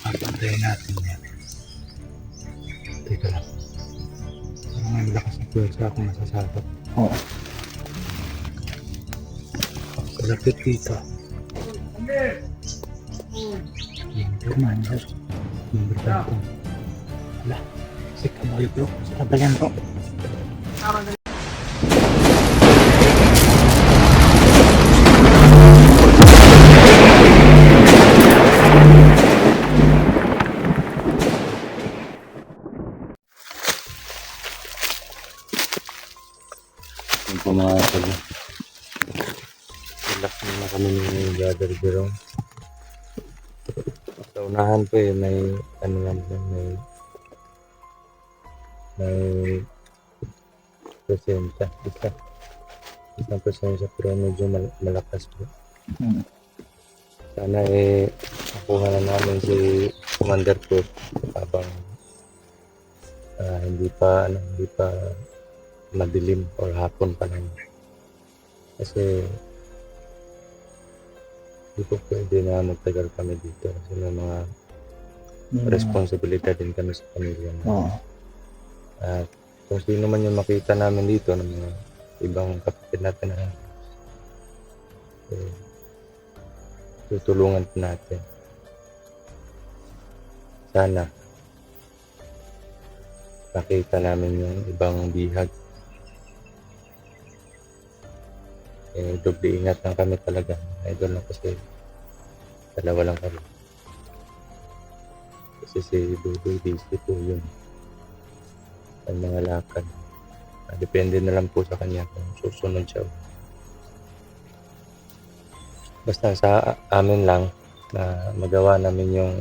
Papantayin natin yan. Teka lang. Parang may malakas na pwersa akong nasasabot. Oo. Kalapit dito. Kumain bro. Kumain bro. Wala. Si Kamoy bro. Sa tabayan bro. Yung po mga pala. Relax muna kami ni Brother Jerome. Sa unahan po may ano naman, may presensya. Isang presensya pero medyo malakas po. Sana makuha na namin si Commander po habang hindi pa madilim or hapon pa lang. Kasi hindi po pwede na magtagal kami dito kasi may mga responsibilidad din kami sa pamilya namin. At kung sino man yung makita namin dito ng mga ibang kapatid natin na tutulungan natin. Sana nakita namin yung ibang bihag. Doble ingat lang kami talaga. Idol lang kasi dalawa lang kami. Kasi si Dudoy busy po yun. Ang mga lakad. Depende na lang po sa kanya kung susunod siya. Basta sa amin lang na magawa namin yung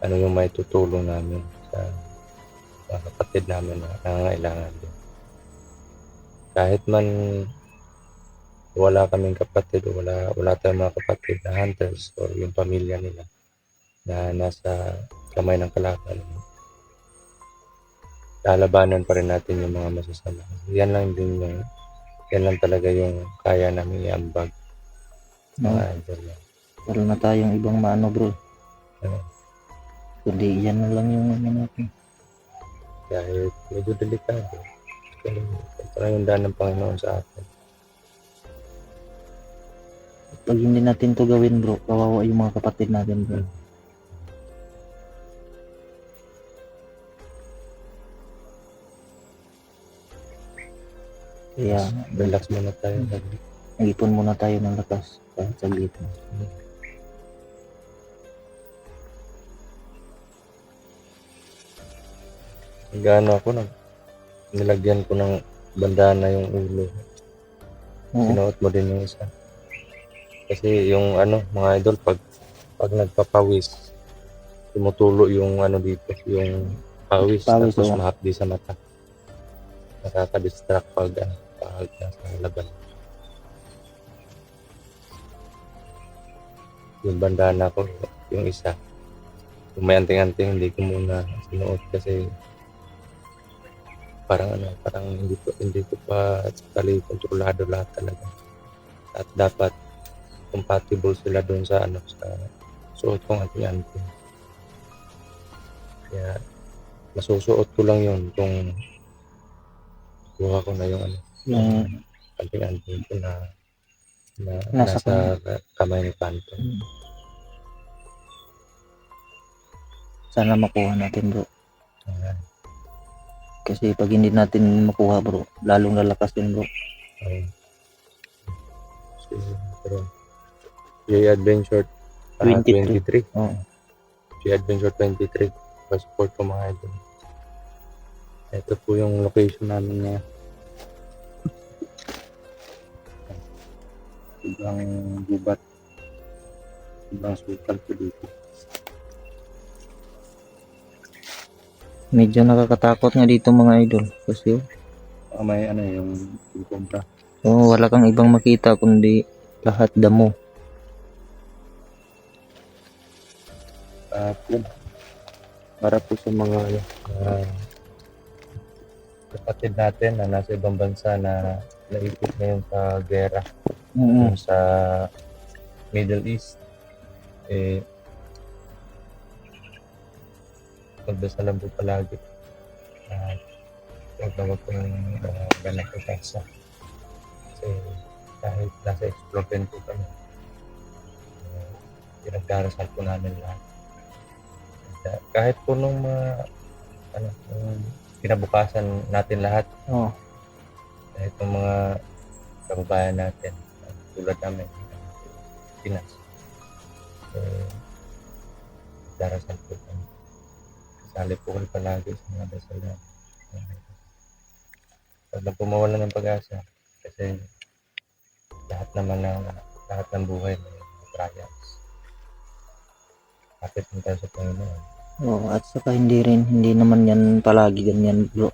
yung may tutulong namin sa mga kapatid namin na nangangailangan din. Kahit man wala kaming kapatid o wala tayong mga kapatid na hunters o yung pamilya nila na nasa kamay ng kalakal, lalabanan pa rin natin yung mga masasama. Yan lang talaga yung kaya namin iambag. Wala na tayong ibang maano bro. Kundi yan na lang yung natin. Kahit medyo delikado. Parang yung daan ng Panginoon sa atin. Pag hindi natin to gawin bro, kawawa yung mga kapatid natin bro. Kaya relax muna tayo. Nag-ipon muna tayo ng lakas kahit saglit. Gano ako nilagyan ko ng bandana yung ulo. Sinuot mo din yung isa. Kasi yung mga idol pag nagpapawis, tumutulo yung dito, yung pawis tapos mahapdi sa mata. Nakaka-distract pag nasa laban. Yung bandana ko, yung isa. Kung may anting-anting, hindi ko muna sinuot kasi parang hindi ko pa tali kontrolado lahat talaga. At dapat compatible sila doon sa sa suot kong anting-anting. Kaya masusuot ko lang yun kung kuha ko na yung ano, Yung anting-anting ko na nasa nasa kamay ni Phantom. Sana makuha natin bro. Ayan. Kasi pag hindi natin makuha bro, lalong lalakas yun bro. Ayun. So, pero J-Adventure 23. Oo. J-Adventure 23. Pa-support ko mga idol. Ito po yung location namin na ibang gubat. Ibang sultan po dito. Medyo nakakatakot nga dito mga idol. Kasi May ano yung kumpra. wala kang ibang makita kundi lahat damo. At yun. Para po sa mga kapatid natin na nasa ibang bansa na naipit ngayon sa gera. Yung sa Middle East, magdasalan po palagi. Huwag na huwag pong ganap po sa kasi kahit nasa explore din po kami, pinagdarasal po namin lahat. Kahit po nung nung kinabukasan natin lahat, kahit ng mga kababayan natin, tulad namin, Pinas, darasal po kami. Kasali po kami palagi sa mga dasal namin. Pag lang po mawalan ng pag-asa, kasi lahat ng buhay may trials. Kapit mo tayo sa Panginoon. At saka hindi naman yan palagi ganyan bro.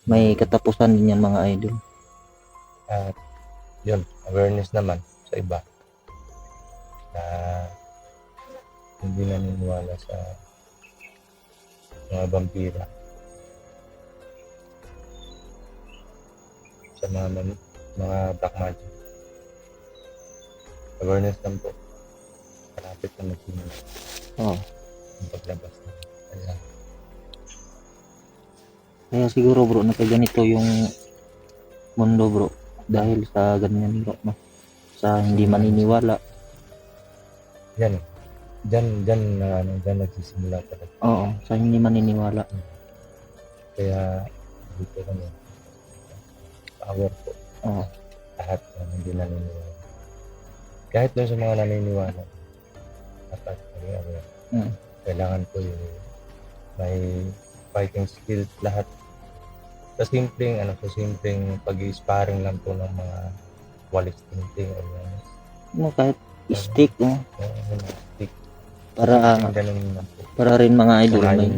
May katapusan din yan mga idol. At yun, awareness naman sa iba na hindi naniniwala sa mga vampira, sa mga black magic. Awareness lang po. Malapit na magsimula. Ang paglabas na. Kaya siguro bro, nakaganito yung mundo bro. Dahil sa ganyan bro, no? Sa hindi maniniwala. Yan. Diyan nagsisimula talaga. Sa hindi maniniwala. Kaya dito kami. Power po. Lahat na hindi naniniwala. Kahit doon sa mga naniniwala, dapat maging aware. Kailangan po yung may fighting skills lahat. Sa simpleng pag-i-sparring lang po ng mga walis tinting o yan. Kahit stick, Stick. Para rin mga idol, may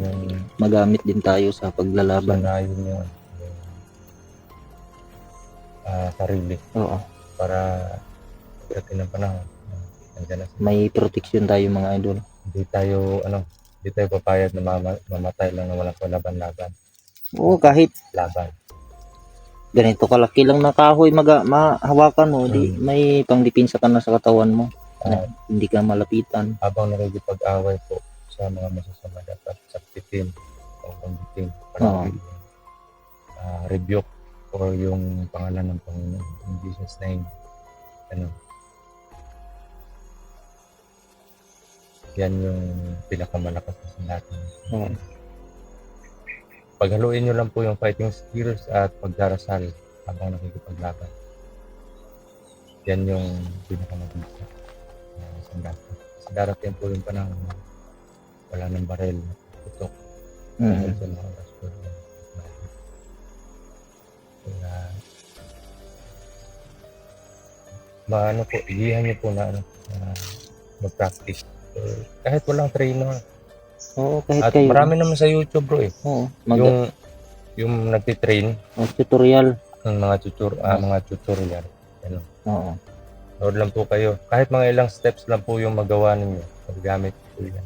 magamit din tayo sa paglalaban. Sanayin yung sarili. Para pagdating ng panahon, may protection tayo mga idol. Hindi tayo papayad na mamatay lang na walang laban-laban. Kahit laban. Ganito kalaki lang na kahoy mahawakan mo, di may pangdepensa ka na sa katawan mo. Hindi ka malapitan. Habang nakikipag-away po sa mga masasama, dapat saktitin o pangbitin. Rebuke or yung pangalan ng Panginoon in Jesus name. Yan yung pinakamalakas na natin. Paghaluin nyo lang po yung fighting skills at pagdarasal habang nakikipaglaban. Yan yung pinakamabisa sa dapat. Sa darating po yung panahon na wala ng barel na putok dahil sa mga gospel. Kaya igihan nyo po na mag-practice. Kahit walang trainer. Kahit at kayo. Marami naman sa YouTube bro yung nagtitrain. Tutorial. Ng mga tutorial. Nood lang po kayo. Kahit mga ilang steps lang po yung magawa ninyo. Paggamit po yan.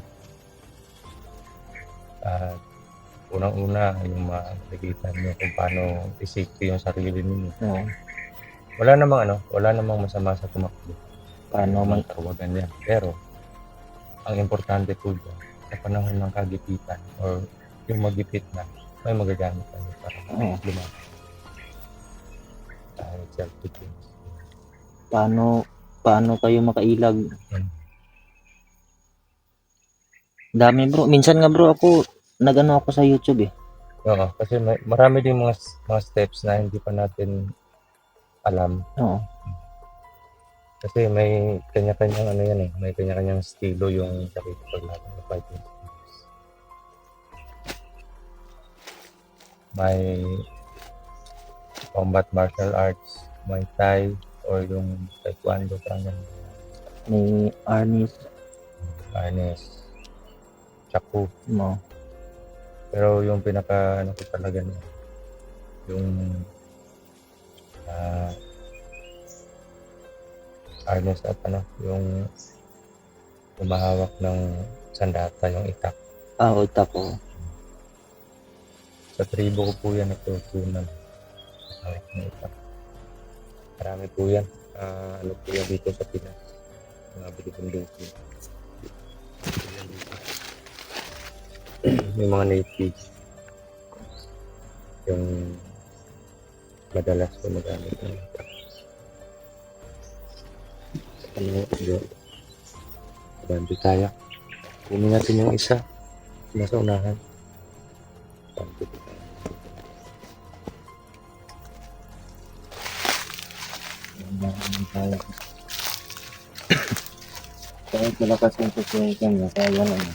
Unang-una yung makikita nyo kung paano i-safety yung sarili ninyo. Wala namang masama sa tumakbo. Paano man tawagan yan. Pero ang importante po dyan, sa panahon ng kagipitan or yung magipit na, may magagamit kami para Oo. lumaki. Kahit self-defense. Paano kayo makailag? Hmm. Dami bro. Minsan nga bro ako, nag-ano ako sa YouTube eh. Oo, kasi marami din mga steps na hindi pa natin alam. Oo. Kasi may kanya-kanyang ano yan eh, may kanya-kanyang estilo yung pakikipaglaban ng fighting skills. May combat martial arts, Muay Thai, or yung Taekwondo, parang ganun. May Harness, Chaku. mo. Pero yung pinaka ano ko talaga no, yung harness at ano, yung humahawak ng sandata, yung itak. Utak ko. Sa tribo ko po yan natutunan. Hawak ng itak. Marami po yan. Ano po yan dito sa Pinas. Mga bilibundoko. Yung mga natives. Yung madalas gumagamit ng itak. Ano yun? Bandi tayo. Kunin natin yung isa. Nasa unahan. Bandi tayo. Kahit malakas yung situation niya, kaya lang.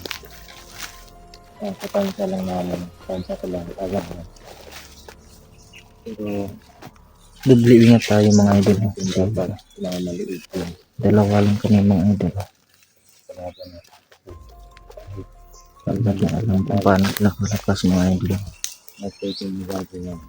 Katansya lang namin. Katansya ko lang. Agad lang. Pero, doble ingat tayo mga idol. Mga maliit lang. Dalawa lang kami mga idol. Kalaban na. Hindi na alam kung paano lakas mga idol. Mas pwede yung bago yan.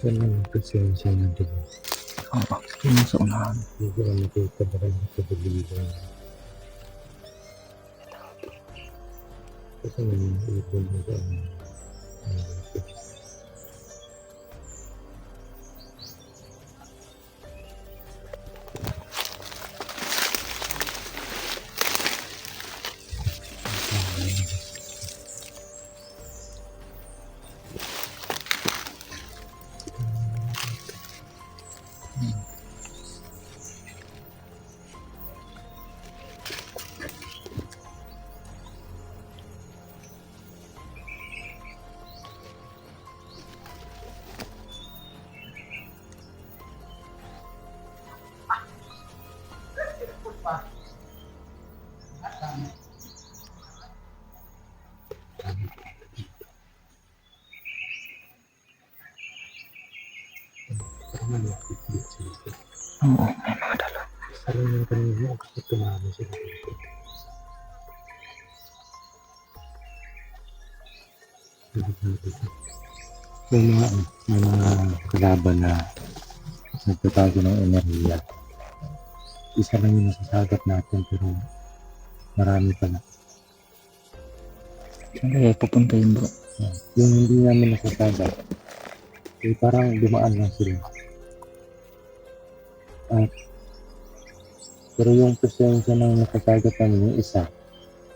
Yan lang yung presensya na diba? Oo, yun sa unahan. Hindi ko na makita ba kayo sa pagbiliban. Kasi may ibon mo ba ang Oo, may mga dala. sarang yung kanina gusto tumama sila dito. May mga kalaban na nagtatago ng enerhiya. Isa lang yung nasasagat natin pero marami pala. Saan kaya pupunta yun bro? Yung hindi namin nasasagat, eh parang dumaan lang sila. At pero yung presensya ng nakasagat namin yung isa,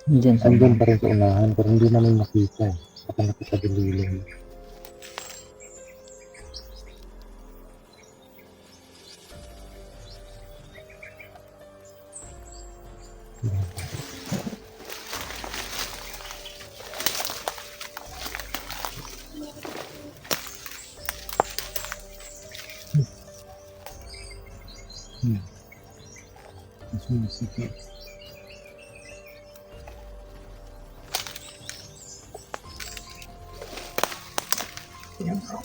Diyan sa andun unahan. pa rin sa unahan pero hindi namin makita. Baka nakasabililang. Sige. Yan bro.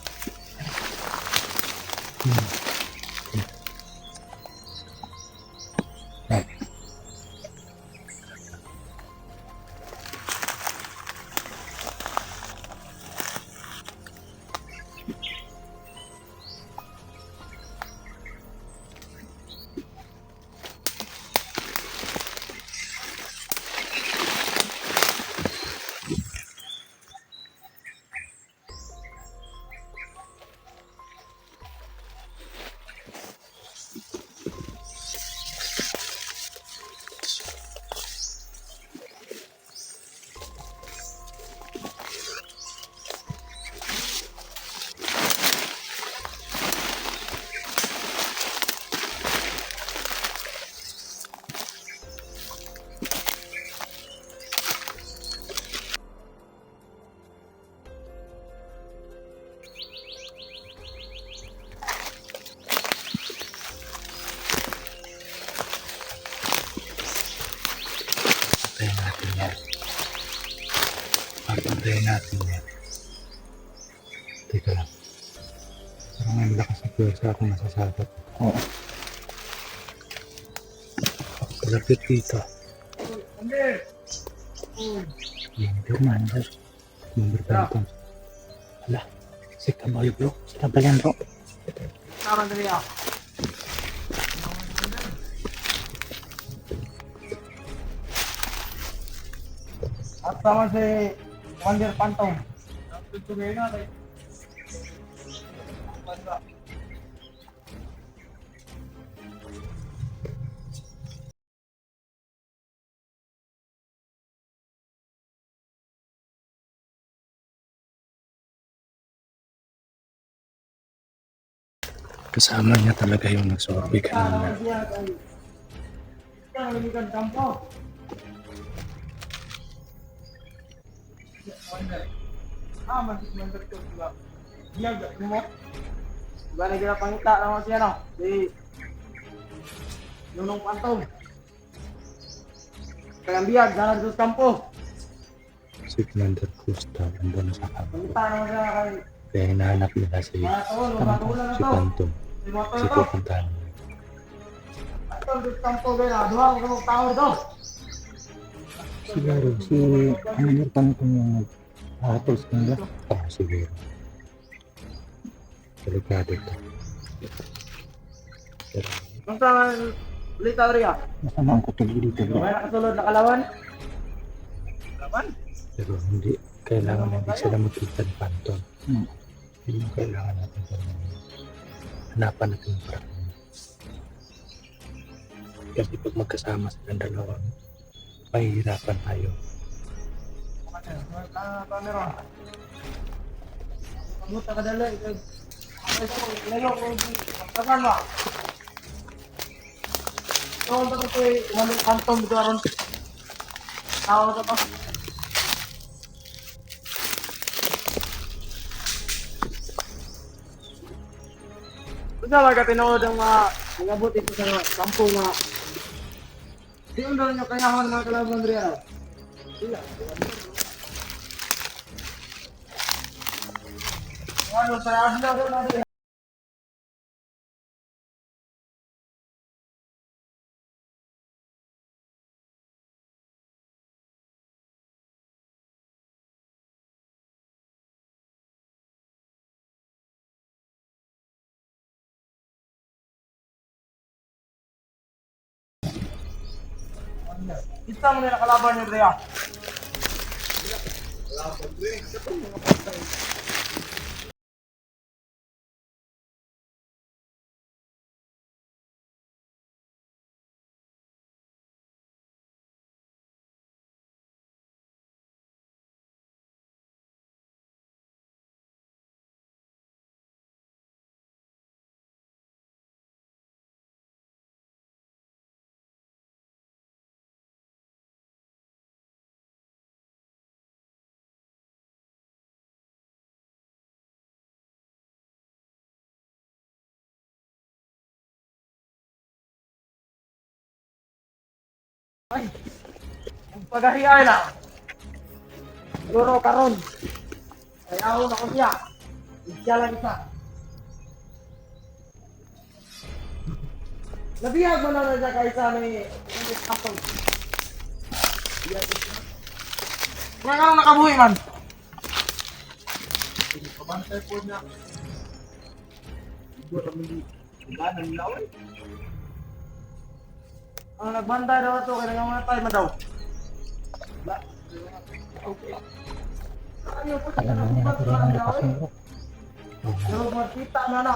yan. Papantayin natin yan. Teka lang. Parang may lakas na pwersa ako nasasabot. Oo. Kalapit dito. Commander. Number Phantom. Wala. Si Kaboy bro. Sila ba yan bro? Tama na niya. At sama si Commander Phantom. Tutugay na rin. Kasama niya talaga yung nagsorbe kanina. Masih Commander ko sila. Diya, mo? Diba na gila pangita naman siya, no? Si Nunong Phantom. Kagambiyag, dalan sa kampo. Si Commander Gustav andun sa kampo. Pangita naman siya kay Kaya hinahanap nila si mga tawon, mga tulan na to. Phantom. Si mga Kasi tawon to. pupuntahan nila. Phantom sa kampo, gaya. Duha ko sa tao to. Siguro si Commander Phantom yung nag-hatol sa kanila. Oo, siguro. Delikado ito. Pero Ang sama, Lita Ria. Masama ang kutuli dito bro. May nakasulod na kalawan. Kalawan? Pero hindi, kailangan hindi sila makita ni Phantom. Hmm. Yun yung kailangan natin para hanapan natin yung parang. Kasi pag magkasama silang dalawa, mahihirapan tayo. Kamera. Kamuta ka dala. Layo ko. Kapan ba? Tawag ba ito eh. Commander Phantom dito aron. Tawag ba ito? Bisa ba ka tinood ang mga buti ito sa kampo na di yung doon yung kayahan ng mga kalaban riyan. Sila. Ano sa asla doon natin? Kita mo na kalaban niyo Drea. Ay, ang pagahiyay na. Siguro karon. Kaya ako na ko siya. Siya lang isa. Nabiyag mo na siya kaysa ni Kapag. Nga nga nakabuhi man. Kabantay po niya. Siguro kami ganan laway. Ang nagbanda daw ito, kaya nangamatay man daw. Okay. Alam na nila kung ano lakas bro. Pero makita na na.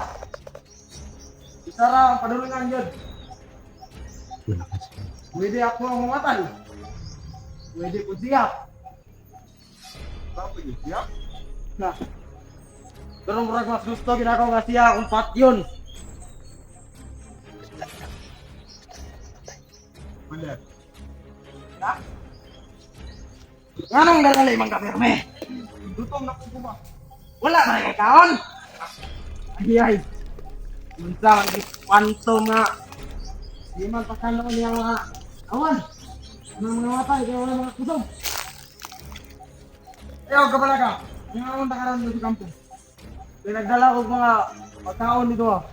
Isara ang panulingan yun. Malakas yun. Pwede ako ang mamatay. Pwede ko siya. Pwede siya? Na. Pero murag mas gusto ginagawa nga siya kung pat yun. Bener. Na? Anong dalali mang kapirme? Gutom na ko ba? Wala na kay kaon. Ay. Unsa man di Phantom nga. Di man pasano niya nga awan. Ano mga matay kaya wala mga kusog. Ayaw ka pala ka. Ngayon ka rin sa kampo. Pinagdala ko mga pagkaon dito ah.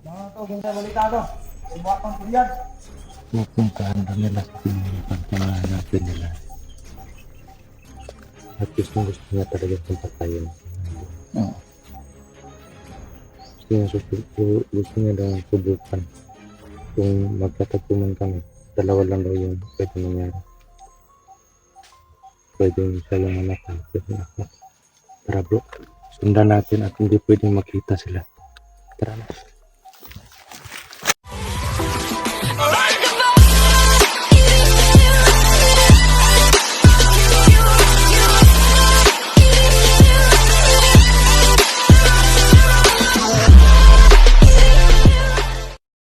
Mga to, ganda balita to. Subuhat pang pulyan. Pupuntahan na nila sa pinagpantamaan natin nila. At gusto niya talaga punta tayo. Oo. Gusto niya daw subukan. Kung magtatagpo man kami, dalawa lang daw yung pwede nangyari. Pwede siya yung anak, pwede yung ako. Tara bro, sundan natin at hindi pwedeng makita sila. Tara na.